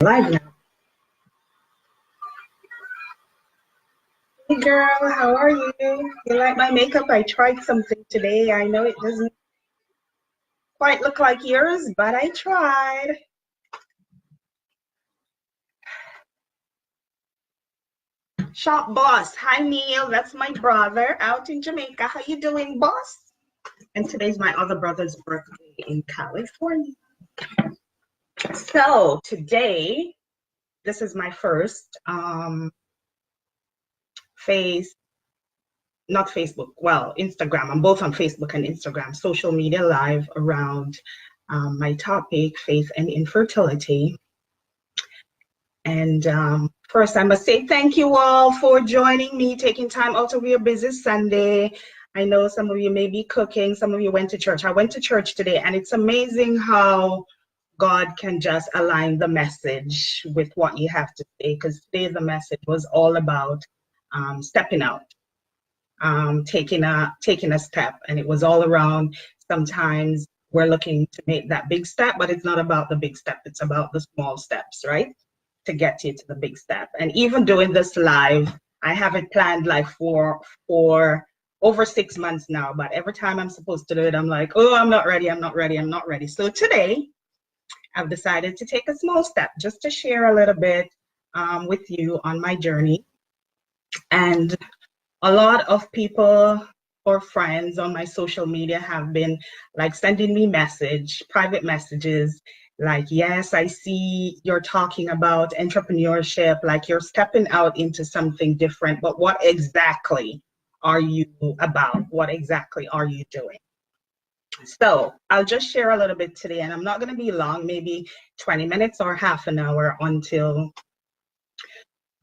Live now. Hey girl, how are you? You like my makeup? I tried something today. I know it doesn't quite look like yours, but I tried. Shop boss. Hi Neil, that's my brother out in Jamaica. How you doing, boss? And today's my other brother's birthday in California. So today, this is my first face not Facebook, well, Instagram. I'm both on Facebook and Instagram, social media live around my topic, faith and infertility. And first, I must say thank you all for joining me, taking time out of your busy Sunday. I know some of you may be cooking, some of you went to church. I went to church today, and it's amazing how God can just align the message with what you have to say, because today the message was all about stepping out. Taking a step, and it was all around. Sometimes we're looking to make that big step, but it's not about the big step, it's about the small steps, right, to get you to the big step. And even doing this live, I have it planned like for over 6 months now, but every time I'm supposed to do it, I'm like, oh, I'm not ready. So today I've decided to take a small step just to share a little bit with you on my journey. And a lot of people or friends on my social media have been like sending me private messages, like, yes, I see you're talking about entrepreneurship, like you're stepping out into something different, but what exactly are you about? What exactly are you doing? So I'll just share a little bit today, and I'm not going to be long, maybe 20 minutes or half an hour until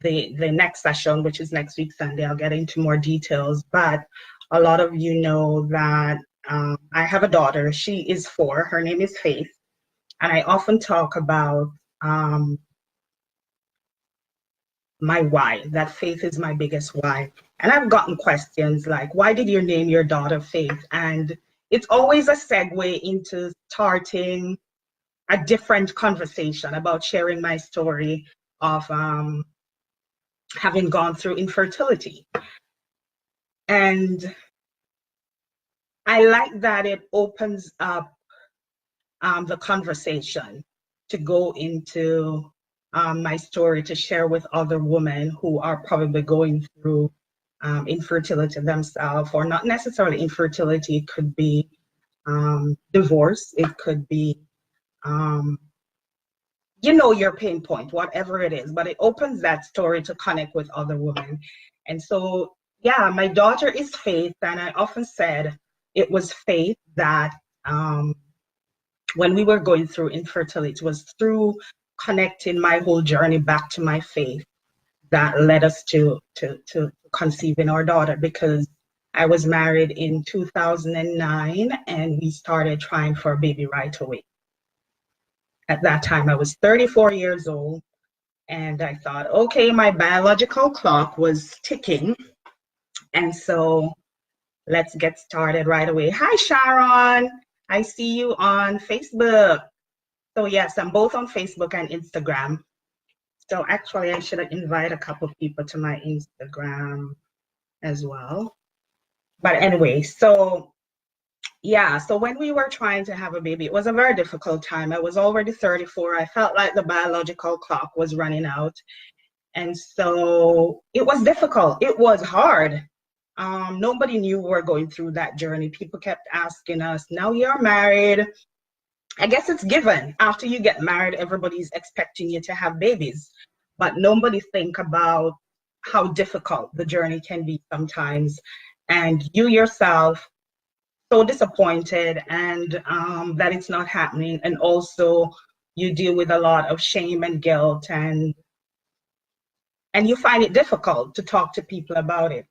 the next session, which is next week Sunday. I'll get into more details, but a lot of you know that I have a daughter. She is 4. Her name is Faith, and I often talk about my why. That Faith is my biggest why. And I've gotten questions like, why did you name your daughter Faith? And it's always a segue into starting a different conversation about sharing my story of having gone through infertility. And I like that it opens up the conversation to go into my story, to share with other women who are probably going through infertility themselves, or not necessarily infertility. It could be divorce. It could be, your pain point, whatever it is, but it opens that story to connect with other women. And so, yeah, my daughter is Faith, and I often said it was Faith that when we were going through infertility, it was through connecting my whole journey back to my faith that led us to conceiving our daughter, because I was married in 2009 and we started trying for a baby right away. At that time, I was 34 years old, and I thought, okay, my biological clock was ticking, and so let's get started right away. Hi, Sharon. I see you on Facebook. So yes, I'm both on Facebook and Instagram. So actually, I should invite a couple of people to my Instagram as well. But anyway, so yeah, so when we were trying to have a baby, it was a very difficult time. I was already 34. I felt like the biological clock was running out. And so it was difficult. It was hard. Nobody knew we were going through that journey. People kept asking us, now you're married. I guess it's given. After you get married, everybody's expecting you to have babies. But nobody think about how difficult the journey can be sometimes. And you yourself, so disappointed and that it's not happening. And also you deal with a lot of shame and guilt, and you find it difficult to talk to people about it.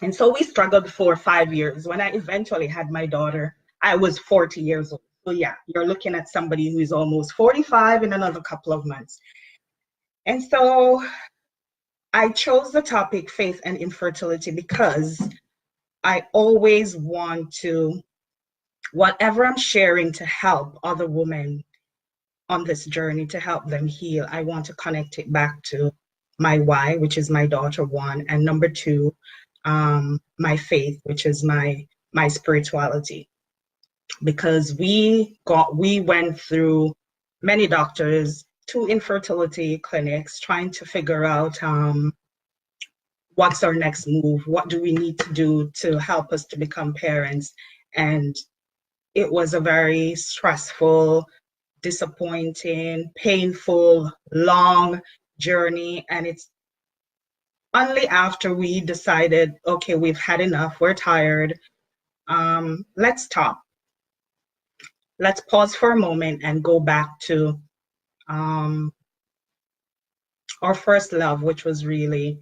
And so we struggled for 5 years. When I eventually had my daughter, I was 40 years old. So yeah, you're looking at somebody who is almost 45 in another couple of months. And so I chose the topic faith and infertility because I always want to, whatever I'm sharing, to help other women on this journey to help them heal, I want to connect it back to my why, which is my daughter, one, and number two, my faith, which is my spirituality. Because we went through many doctors, two infertility clinics, trying to figure out what's our next move, what do we need to do to help us to become parents. And it was a very stressful, disappointing, painful, long journey. And it's only after we decided, okay, we've had enough, we're tired, let's stop. Let's pause for a moment and go back to our first love, which was really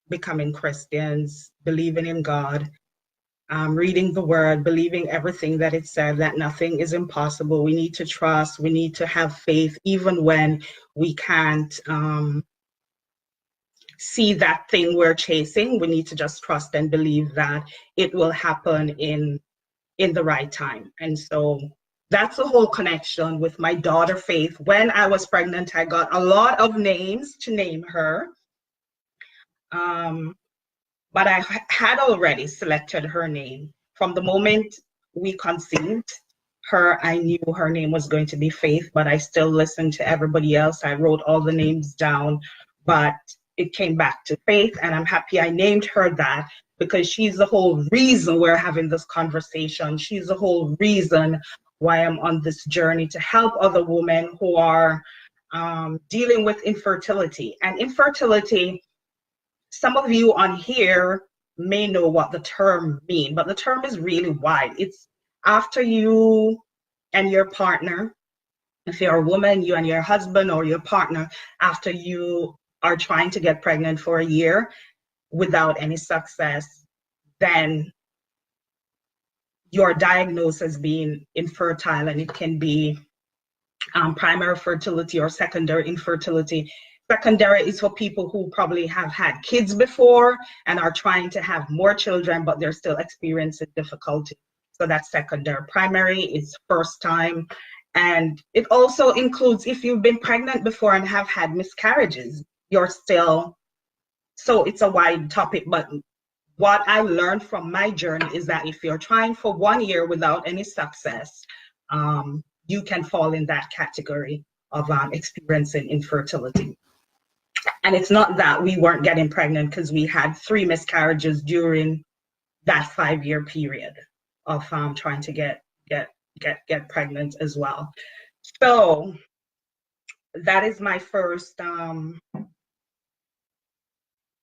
becoming Christians, believing in God, reading the word, believing everything that it said, that nothing is impossible. We need to trust, we need to have faith, even when we can't see that thing we're chasing. We need to just trust and believe that it will happen in the right time. And so that's the whole connection with my daughter, Faith. When I was pregnant, I got a lot of names to name her. But I had already selected her name. From the moment we conceived her, I knew her name was going to be Faith, but I still listened to everybody else. I wrote all the names down, but it came back to Faith, and I'm happy I named her that, because she's the whole reason we're having this conversation. She's the whole reason why I'm on this journey to help other women who are dealing with infertility. And infertility, some of you on here may know what the term means, but the term is really wide. It's after you and your partner, if you're a woman, you and your husband or your partner, after you are trying to get pregnant for a year without any success, then you're diagnosed as being infertile, and it can be primary fertility or secondary infertility. Secondary is for people who probably have had kids before and are trying to have more children, but they're still experiencing difficulty. So that's secondary. Primary is first time. And it also includes if you've been pregnant before and have had miscarriages, you're still, so it's a wide topic. But what I learned from my journey is that if you're trying for 1 year without any success, you can fall in that category of experiencing infertility. And it's not that we weren't getting pregnant, because we had 3 miscarriages during that 5-year period of trying to get pregnant as well. So that is my first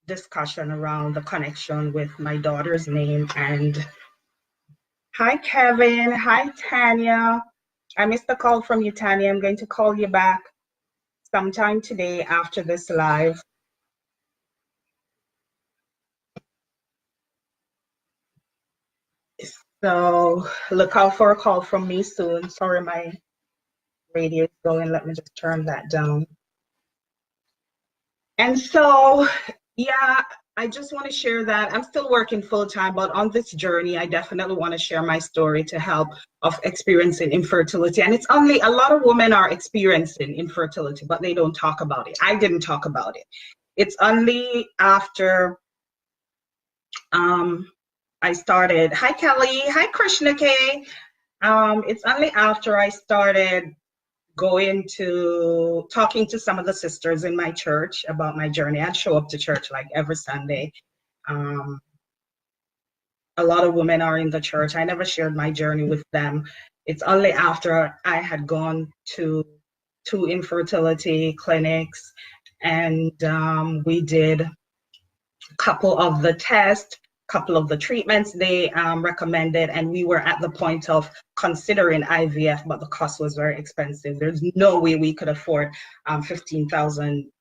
discussion around the connection with my daughter's name. And hi, Kevin. Hi, Tanya. I missed a call from you, Tanya. I'm going to call you back sometime today after this live. So look out for a call from me soon. Sorry, my radio is going. Let me just turn that down. And so, yeah, I just want to share that I'm still working full time, but on this journey, I definitely want to share my story to help of experiencing infertility. And it's only, a lot of women are experiencing infertility, but they don't talk about it. I didn't talk about it. It's only after I started, hi Kelly, hi Krishna K. It's only after I started going to talking to some of the sisters in my church about my journey. I'd show up to church like every Sunday. A lot of women are in the church. I never shared my journey with them. It's only after I had gone to 2 infertility clinics, and we did a couple of the tests, couple of the treatments they recommended, and we were at the point of considering IVF, but the cost was very expensive. There's no way we could afford 15,000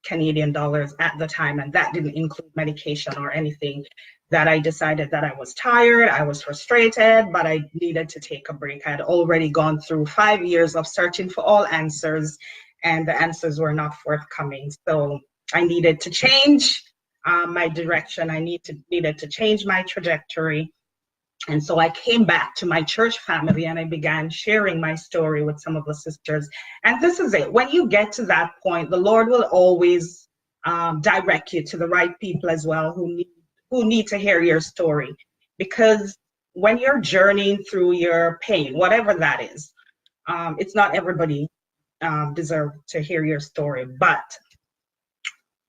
Canadian dollars at the time, and that didn't include medication or anything. That I decided that I was tired, I was frustrated, but I needed to take a break. I had already gone through 5 years of searching for all answers, and the answers were not forthcoming. So I needed to change my direction. I needed to change my trajectory. And so I came back to my church family and I began sharing my story with some of the sisters. And this is it. When you get to that point, the Lord will always direct you to the right people as well who need to hear your story. Because when you're journeying through your pain, whatever that is, it's not everybody deserve to hear your story. But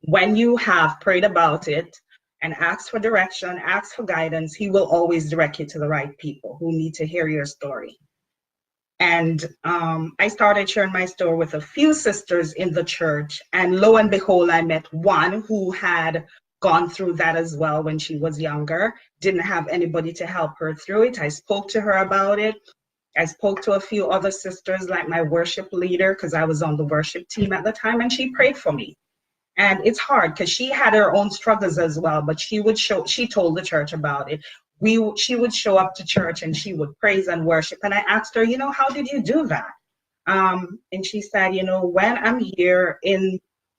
when you have prayed about it and asked for direction, asked for guidance, he will always direct you to the right people who need to hear your story. And I started sharing my story with a few sisters in the church. And lo and behold, I met one who had gone through that as well when she was younger, didn't have anybody to help her through it. I spoke to her about it. I spoke to a few other sisters, like my worship leader, because I was on the worship team at the time, and she prayed for me. And it's hard because she had her own struggles as well, but she told the church about it. She would show up to church and she would praise and worship. And I asked her, how did you do that? And she said, when I'm here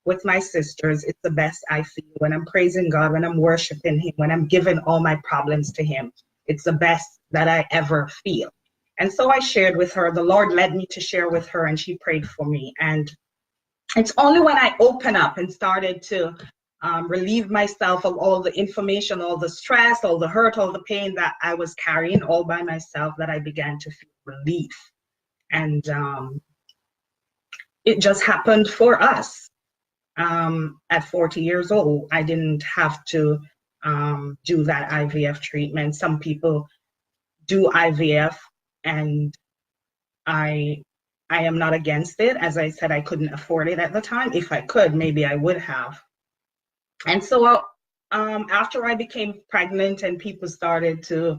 with my sisters, it's the best I feel. When I'm praising God, when I'm worshiping him, when I'm giving all my problems to him, it's the best that I ever feel. And so I shared with her. The Lord led me to share with her, and she prayed for me. And it's only when I opened up and started to relieve myself of all the information, all the stress, all the hurt, all the pain that I was carrying all by myself, that I began to feel relief. And it just happened for us. At 40 years old, I didn't have to do that IVF treatment. Some people do IVF, and I am not against it. As I said, I couldn't afford it at the time. If I could, maybe I would have. And so after I became pregnant and people started to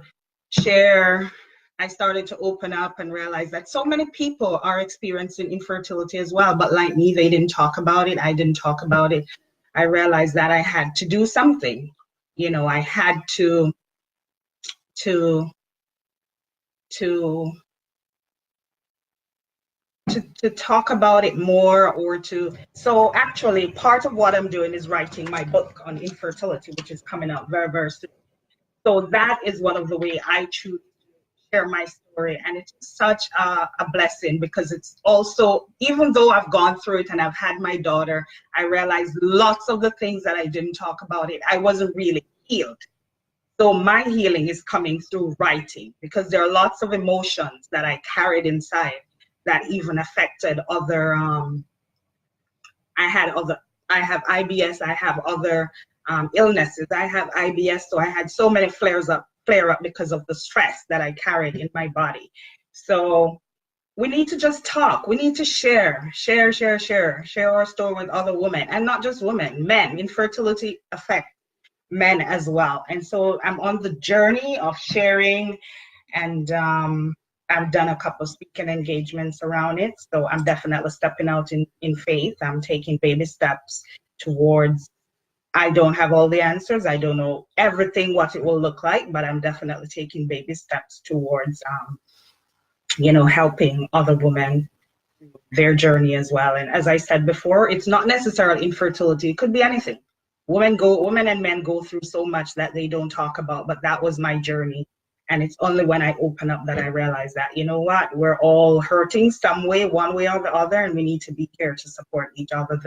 share, I started to open up and realize that so many people are experiencing infertility as well. But like me, they didn't talk about it. I didn't talk about it. I realized that I had to do something. I had to talk about it more, so actually part of what I'm doing is writing my book on infertility, which is coming out very, very soon. So that is one of the way I choose to share my story. And it's such a blessing, because it's also, even though I've gone through it and I've had my daughter, I realized lots of the things that I didn't talk about I wasn't really healed. So my healing is coming through writing, because there are lots of emotions that I carried inside that even affected other, I have IBS, I have other illnesses. I have IBS, so I had so many flare up because of the stress that I carried in my body. So we need to just talk. We need to share our story with other women, and not just women, men. Infertility affects men as well. And so I'm on the journey of sharing, and I've done a couple of speaking engagements around it. So I'm definitely stepping out in faith. I'm taking baby steps towards, I don't have all the answers. I don't know everything, what it will look like, but I'm definitely taking baby steps towards, helping other women their journey as well. And as I said before, it's not necessarily infertility. It could be anything. Women and men go through so much that they don't talk about, but that was my journey. And it's only when I open up that I realize that, we're all hurting some way, one way or the other, and we need to be here to support each other.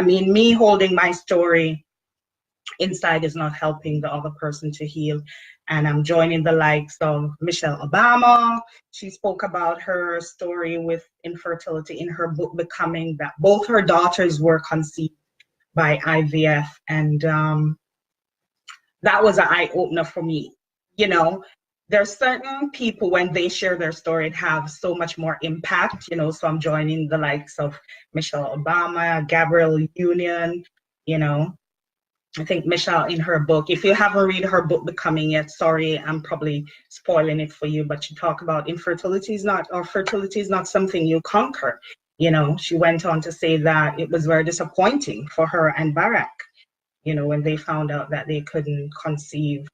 Me holding my story inside is not helping the other person to heal. And I'm joining the likes of Michelle Obama. She spoke about her story with infertility in her book, Becoming, that both her daughters were conceived by IVF. And that was an eye-opener for me. There's certain people, when they share their story, it have so much more impact, so I'm joining the likes of Michelle Obama, Gabrielle Union, I think Michelle in her book, if you haven't read her book, Becoming, yet, sorry, I'm probably spoiling it for you, but she talked about fertility is not something you conquer. She went on to say that it was very disappointing for her and Barack, when they found out that they couldn't conceive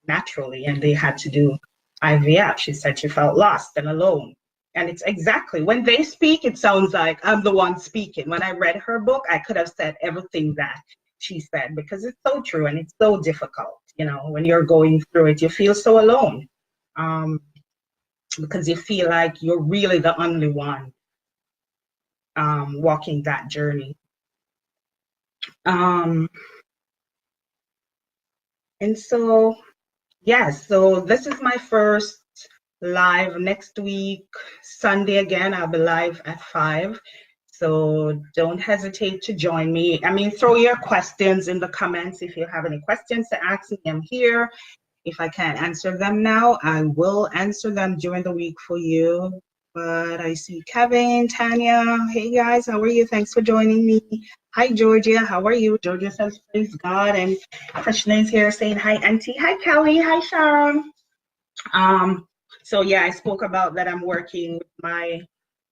naturally and they had to do IVF. She said she felt lost and alone. And it's exactly, when they speak, it sounds like I'm the one speaking. When I read her book, I could have said everything that she said, because it's so true and it's so difficult. When you're going through it, you feel so alone. because you feel like you're really the only one walking that journey. And so, yes, so this is my first live. Next week, Sunday again, I'll be live at 5. So don't hesitate to join me. I mean, throw your questions in the comments if you have any questions to ask me. I'm here. If I can't answer them now, I will answer them during the week for you. But I see Kevin, Tanya. Hey guys, how are you? Thanks for joining me. Hi Georgia, how are you? Georgia says praise God, and Krishna is here saying hi Auntie. Hi Kelly, hi Sharon. So yeah, I spoke about that I'm working with my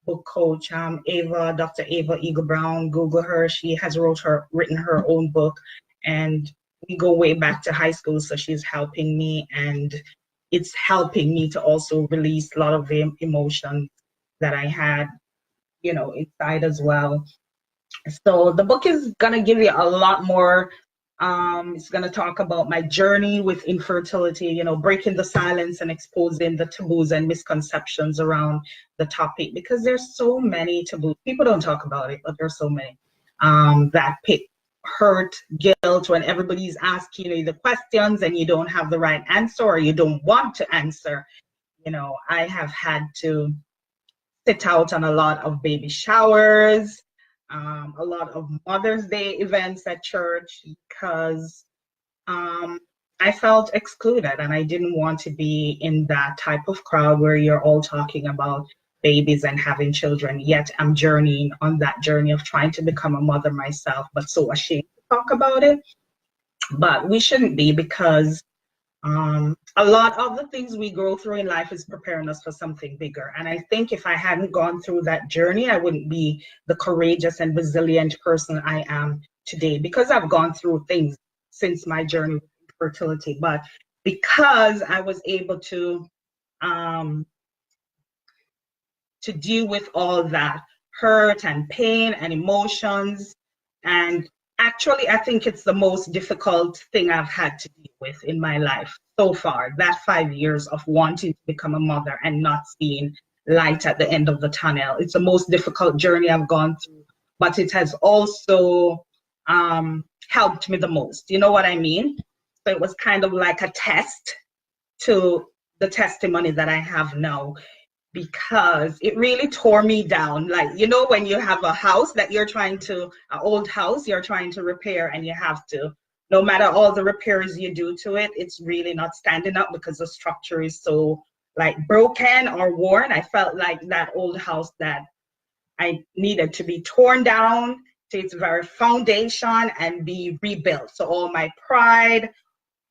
book coach, Dr. Ava Eagle Brown. Google her. She has written her own book, and we go way back to high school. So she's helping me, and it's helping me to also release a lot of the emotions that I had, inside as well. So the book is gonna give you a lot more. It's going to talk about my journey with infertility, breaking the silence and exposing the taboos and misconceptions around the topic, because there's so many taboos. People don't talk about it, but there's so many that pick hurt, guilt, when everybody's asking you the questions and you don't have the right answer or you don't want to answer. I have had to sit out on a lot of baby showers, a lot of Mother's Day events at church, because I felt excluded and I didn't want to be in that type of crowd where you're all talking about babies and having children, yet I'm journeying on that journey of trying to become a mother myself, but so ashamed to talk about it. But we shouldn't be, because a lot of the things we go through in life is preparing us for something bigger. And I think if I hadn't gone through that journey, I wouldn't be the courageous and resilient person I am today, because I've gone through things since my journey with fertility. But because I was able to deal with all that hurt and pain and emotions, and actually, I think it's the most difficult thing I've had to deal with in my life so far, that 5 years of wanting to become a mother and not seeing light at the end of the tunnel. It's the most difficult journey I've gone through, but it has also helped me the most. You know what I mean? So it was kind of like a test to the testimony that I have now, because it really tore me down. Like, when you have a house that an old house you're trying to repair, and you have to, no matter all the repairs you do to it, it's really not standing up because the structure is so broken or worn. I felt like that old house that I needed to be torn down to its very foundation and be rebuilt. So all my pride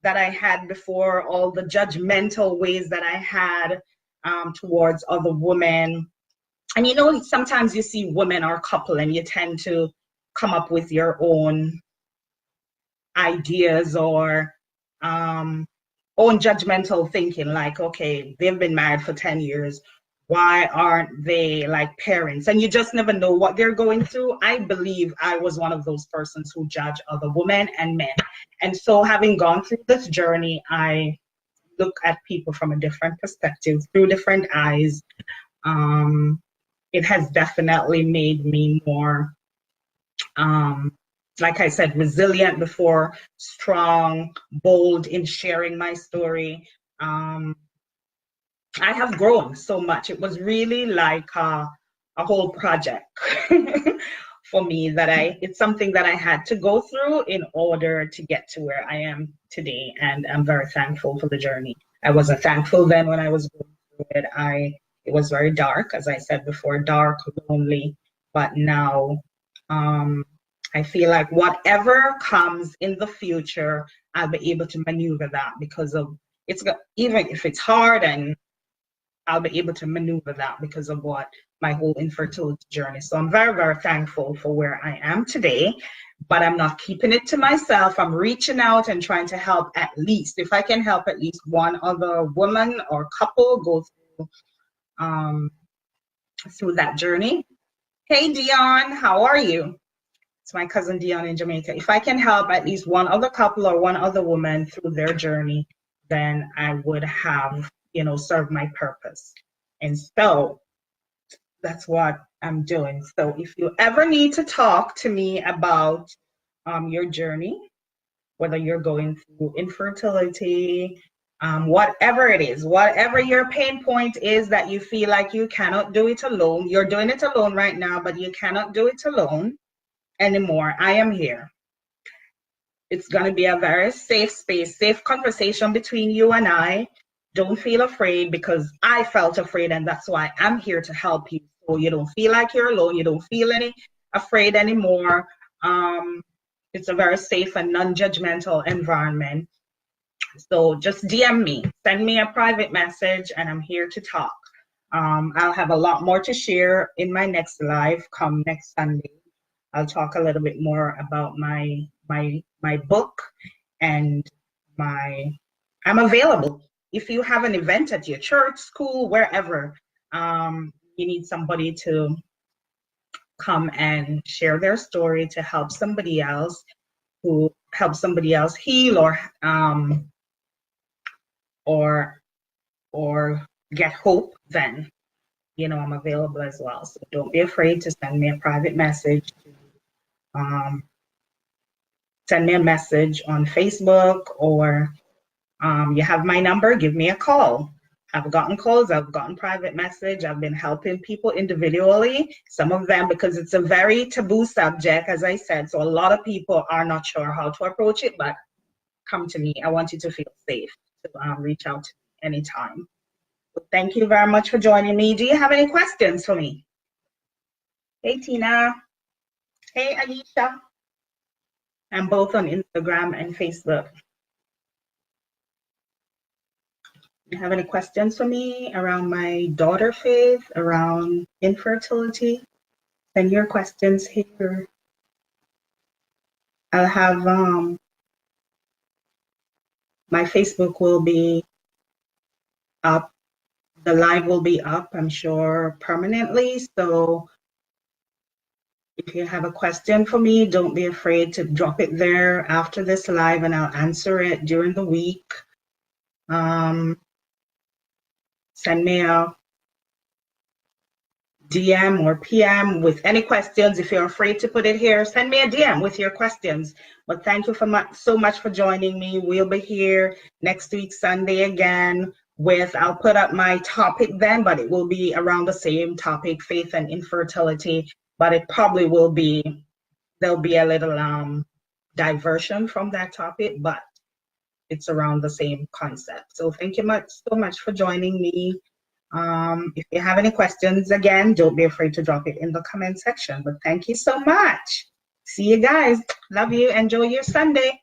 that I had before, all the judgmental ways that I had towards other women. And sometimes you see women or couple and you tend to come up with your own ideas or own judgmental thinking, like, okay, they've been married for 10 years. Why aren't they like parents? And you just never know what they're going through. I believe I was one of those persons who judge other women and men. And so having gone through this journey, I look at people from a different perspective, through different eyes. It has definitely made me more, like I said, resilient before, strong, bold in sharing my story. I have grown so much. It was really like a whole project for me, that it's something that I had to go through in order to get to where I am today. And I'm very thankful for the journey. I wasn't thankful then when I was going through it. It was very dark, as I said before, dark, lonely. But now I feel like whatever comes in the future, I'll be able to maneuver that, because of even if it's hard, and I'll be able to maneuver that because of my whole infertility journey. So I'm very, very thankful for where I am today, but I'm not keeping it to myself. I'm reaching out and trying to help, at least, if I can help at least one other woman or couple go through that journey. Hey, Dion, how are you? It's my cousin Dion in Jamaica. If I can help at least one other couple or one other woman through their journey, then I would have, serve my purpose. And so that's what I'm doing. So if you ever need to talk to me about your journey, whether you're going through infertility, whatever it is, whatever your pain point is that you feel like you cannot do it alone, you're doing it alone right now, but you cannot do it alone anymore, I am here. It's going to be a very safe space, safe conversation between you and I. Don't feel afraid, because I felt afraid, and that's why I'm here to help you. So you don't feel like you're alone. You don't feel afraid anymore. It's a very safe and non-judgmental environment. So just DM me, send me a private message, and I'm here to talk. I'll have a lot more to share in my next live come next Sunday. I'll talk a little bit more about my book, and I'm available. If you have an event at your church, school, wherever, you need somebody to come and share their story to help somebody else, who help somebody else heal or get hope, then I'm available as well. So don't be afraid to send me a private message. Send me a message on Facebook, or you have my number, give me a call. I've gotten calls, I've gotten private message, I've been helping people individually, some of them because it's a very taboo subject, as I said, so a lot of people are not sure how to approach it, but come to me. I want you to feel safe to reach out to me anytime. So thank you very much for joining me. Do you have any questions for me? Hey, Tina. Hey, Aisha. I'm both on Instagram and Facebook. Do you have any questions for me around my daughter faith, around infertility? Send your questions here. I'll have my Facebook will be up. The live will be up, I'm sure, permanently. So if you have a question for me, don't be afraid to drop it there after this live, and I'll answer it during the week. Send me a DM or PM with any questions. If you're afraid to put it here, send me a DM with your questions. But thank you so much for joining me. We'll be here next week, Sunday again, I'll put up my topic then, but it will be around the same topic, faith and infertility, but it probably will be, there'll be a little diversion from that topic, but it's around the same concept. So thank you so much for joining me. If you have any questions, again, don't be afraid to drop it in the comment section. But thank you so much. See you guys. Love you. Enjoy your Sunday.